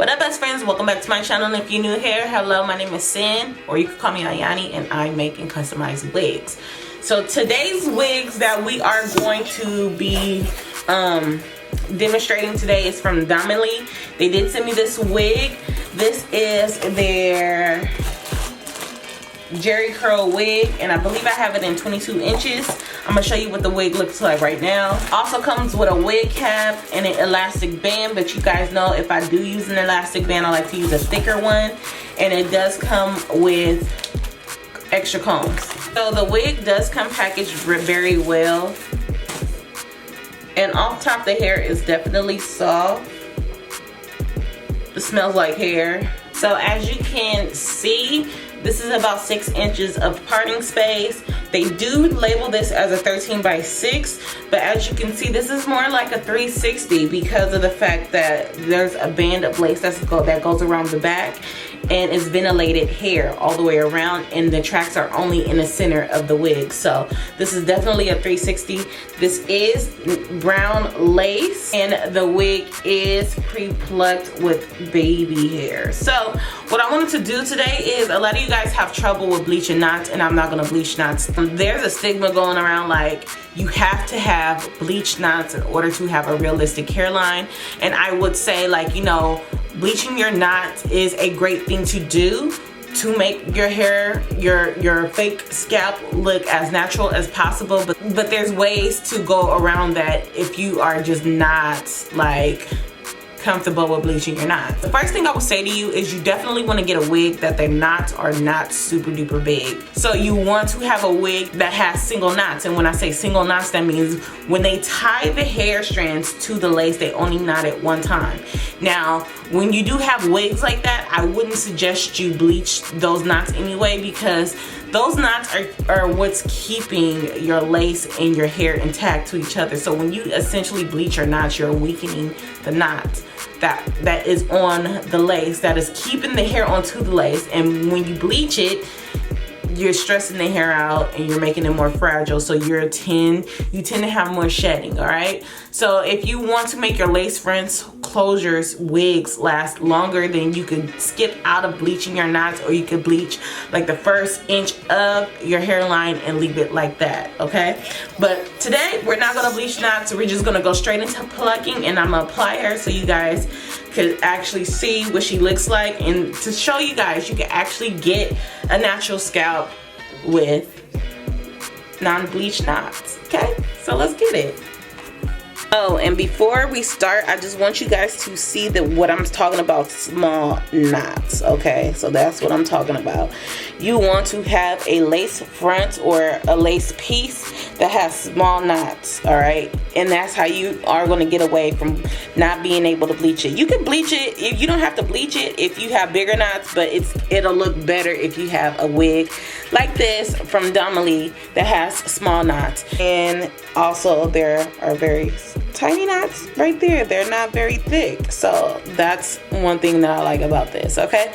What up, best friends? Welcome back to my channel. And if you're new here, hello, my name is Sin, or you can call me Ayani, and I make and customize wigs. So today's wigs that we are going to be demonstrating today is from Donmily. They did send me this wig. This is their Jerry curl wig, and I believe I have it in 22 inches. I'm gonna show you what the wig looks like right now. Also comes with a wig cap and an elastic band, but you guys know if I do use an elastic band, I like to use a thicker one, and it does come with extra combs. So the wig does come packaged very well, and off top the hair is definitely soft. It smells like hair. So as you can see, this is about 6 inches of parting space. They do label this as a 13 by 6, but as you can see, this is more like a 360 because of the fact that there's a band of lace that goes around the back, and it's ventilated hair all the way around, and the tracks are only in the center of the wig. So this is definitely a 360. This is brown lace, and the wig is pre-plucked with baby hair. So what I wanted to do today is, a lot of you guys have trouble with bleaching knots, and I'm not gonna bleach knots. There's a stigma going around like you have to have bleach knots in order to have a realistic hairline, and I would say, like, you know, bleaching your knots is a great thing to do to make your hair, your fake scalp look as natural as possible, but there's ways to go around that if you are just not like comfortable with bleaching your knots. The first thing I would say to you is you definitely want to get a wig that their knots are not super duper big. So you want to have a wig that has single knots, and when I say single knots, that means when they tie the hair strands to the lace, they only knot it one time. Now when you do have wigs like that, I wouldn't suggest you bleach those knots anyway, because those knots are what's keeping your lace and your hair intact to each other. So when you essentially bleach your knots, you're weakening the knots that is on the lace, that is keeping the hair onto the lace, and when you bleach it, you're stressing the hair out and you're making it more fragile, so you tend to have more shedding. All right, so if you want to make your lace fronts, closures, wigs last longer, then you could skip out of bleaching your knots, or you could bleach like the first inch of your hairline and leave it like that. Okay, but today we're not gonna bleach knots, so we're just gonna go straight into plucking, and I'm gonna apply her so you guys could actually see what she looks like, and to show you guys you can actually get a natural scalp with non-bleach knots. Okay, so let's get it. Oh, and before we start, I just want you guys to see what I'm talking about, small knots. Okay, so that's what I'm talking about. You want to have a lace front or a lace piece that has small knots, all right? And that's how you are going to get away from not being able to bleach it. You can bleach it, you don't have to bleach it if you have bigger knots, but it'll look better if you have a wig like this from Donmily that has small knots. And also there are very tiny knots right there. They're not very thick, so that's one thing that I like about this. Okay,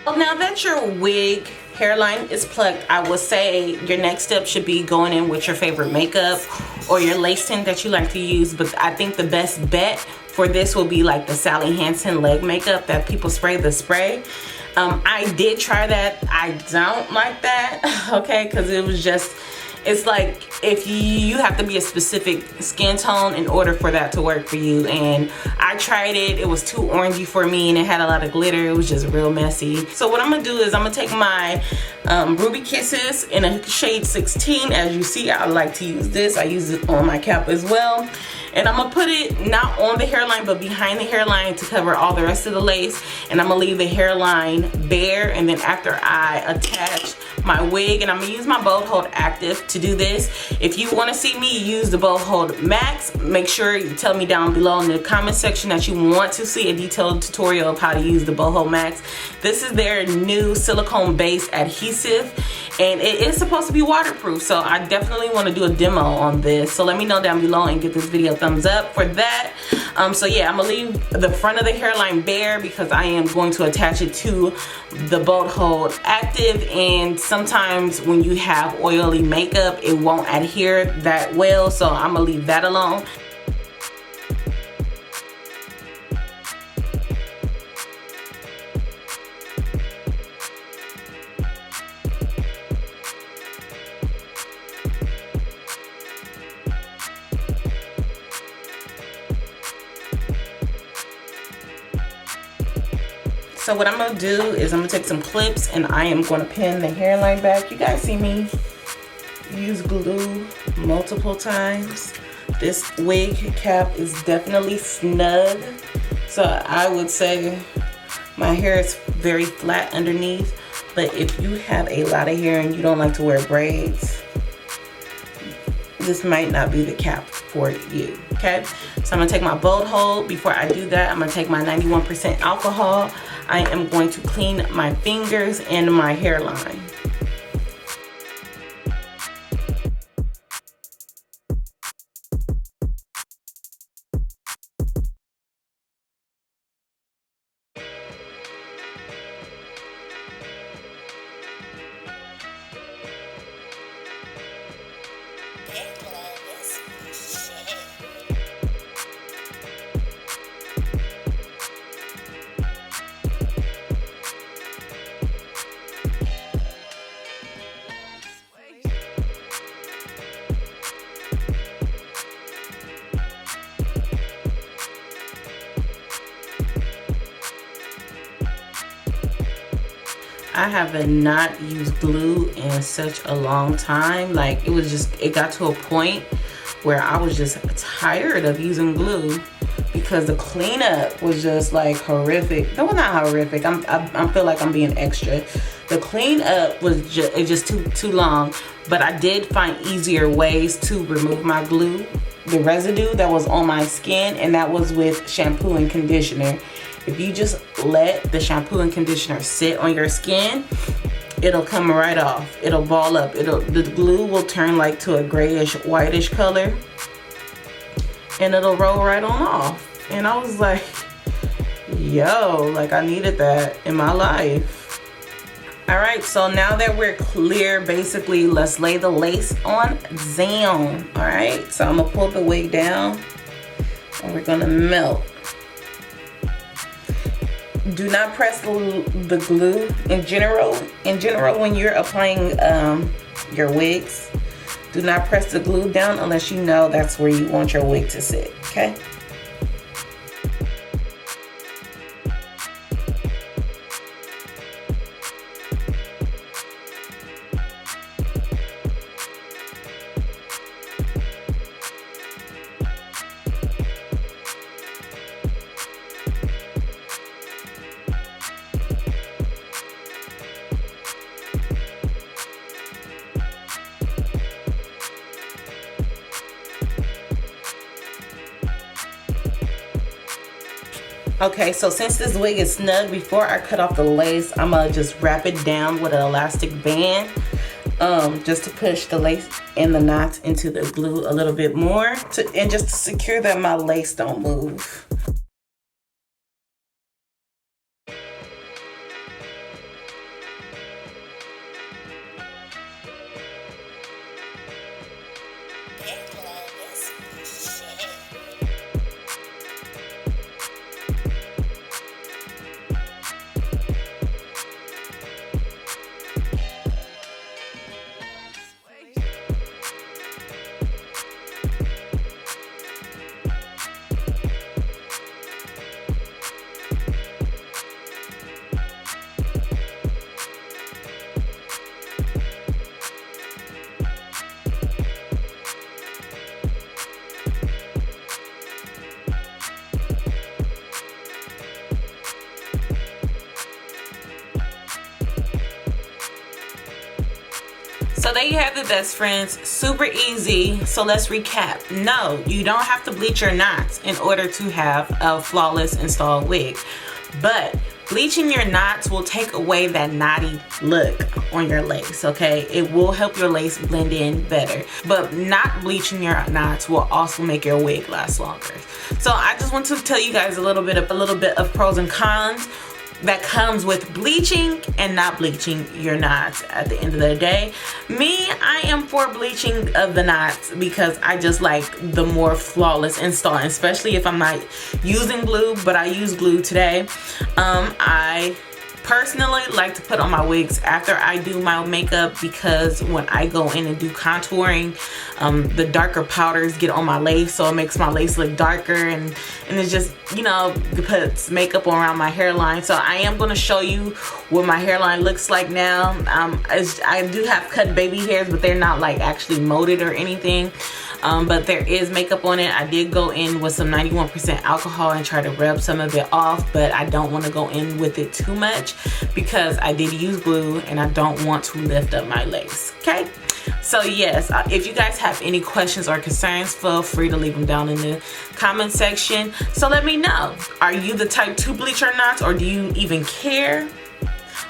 Well, now that your wig hairline is plucked, I would say your next step should be going in with your favorite makeup or your lace tint that you like to use. But I think the best bet for this will be like the Sally Hansen leg makeup that people spray, the spray. I did try that. I don't like that, okay, because it was just, it's like if you have to be a specific skin tone in order for that to work for you. And I tried it, it was too orangey for me and it had a lot of glitter. It was just real messy. So what I'm gonna do is I'm gonna take my Ruby Kisses in a shade 16. As you see, I like to use this. I use it on my cap as well. And I'm gonna put it not on the hairline but behind the hairline to cover all the rest of the lace. And I'm gonna leave the hairline bare, and then after I attach my wig, and I'm gonna use my Bold Hold Active to do this. If you want to see me use the Bold Hold Max, make sure you tell me down below in the comment section that you want to see a detailed tutorial of how to use the Bold Hold Max. This is their new silicone based adhesive, and it is supposed to be waterproof, so I definitely want to do a demo on this. So let me know down below and give this video a thumbs up for that. So yeah, I'm gonna leave the front of the hairline bare because I am going to attach it to the Bold Hold Active, and sometimes when you have oily makeup it won't adhere that well, so I'm gonna leave that alone. So what I'm gonna do is I'm gonna take some clips and I am gonna pin the hairline back. You guys see me use glue multiple times. This wig cap is definitely snug, so I would say my hair is very flat underneath. But if you have a lot of hair and you don't like to wear braids, this might not be the cap for you, okay? So I'm gonna take my Bold Hold. Before I do that, I'm gonna take my 91% alcohol. I am going to clean my fingers and my hairline. I have not used glue in such a long time. Like, it got to a point where I was just tired of using glue because the cleanup was just like horrific. No, not horrific. I feel like I'm being extra. The cleanup was just too long. But I did find easier ways to remove my glue, the residue that was on my skin, and that was with shampoo and conditioner. If you just let the shampoo and conditioner sit on your skin, it'll come right off. It'll ball up. The glue will turn like to a grayish, whitish color, and it'll roll right on off. And I was like, yo, like I needed that in my life. All right, so now that we're clear, basically, let's lay the lace on down. All right, so I'm gonna pull the wig down and we're gonna melt. Do not press the glue in general. When you're applying your wigs, do not press the glue down unless you know that's where you want your wig to sit, okay? Okay, so since this wig is snug, before I cut off the lace, I'm gonna just wrap it down with an elastic band, just to push the lace and the knots into the glue a little bit more, and just to secure that my lace don't move. So there you have it, best friends. Super easy. So let's recap. No, you don't have to bleach your knots in order to have a flawless installed wig. But bleaching your knots will take away that knotty look on your lace, okay? It will help your lace blend in better. But not bleaching your knots will also make your wig last longer. So I just want to tell you guys a little bit of pros and cons that comes with bleaching and not bleaching your knots at the end of the day. Me, I am for bleaching of the knots because I just like the more flawless install, especially if I'm not using glue, but I use glue today. I personally like to put on my wigs after I do my makeup because when I go in and do contouring, the darker powders get on my lace, so it makes my lace look darker, and it just, you know, puts makeup around my hairline. So I am going to show you what my hairline looks like now. I do have cut baby hairs, but they're not like actually molded or anything. But there is makeup on it. I did go in with some 91% alcohol and try to rub some of it off, but I don't want to go in with it too much because I did use glue and I don't want to lift up my lace, okay? So yes, if you guys have any questions or concerns, feel free to leave them down in the comment section. So let me know, are you the type to bleach your knots, or do you even care?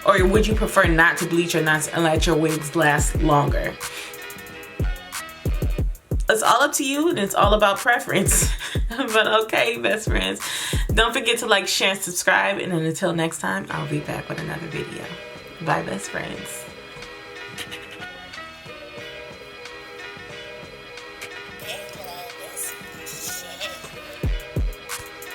Or would you prefer not to bleach your knots and let your wigs last longer? It's all up to you, and it's all about preference. But okay, best friends, don't forget to like, share, and subscribe, and then until next time, I'll be back with another video. Bye, best friends.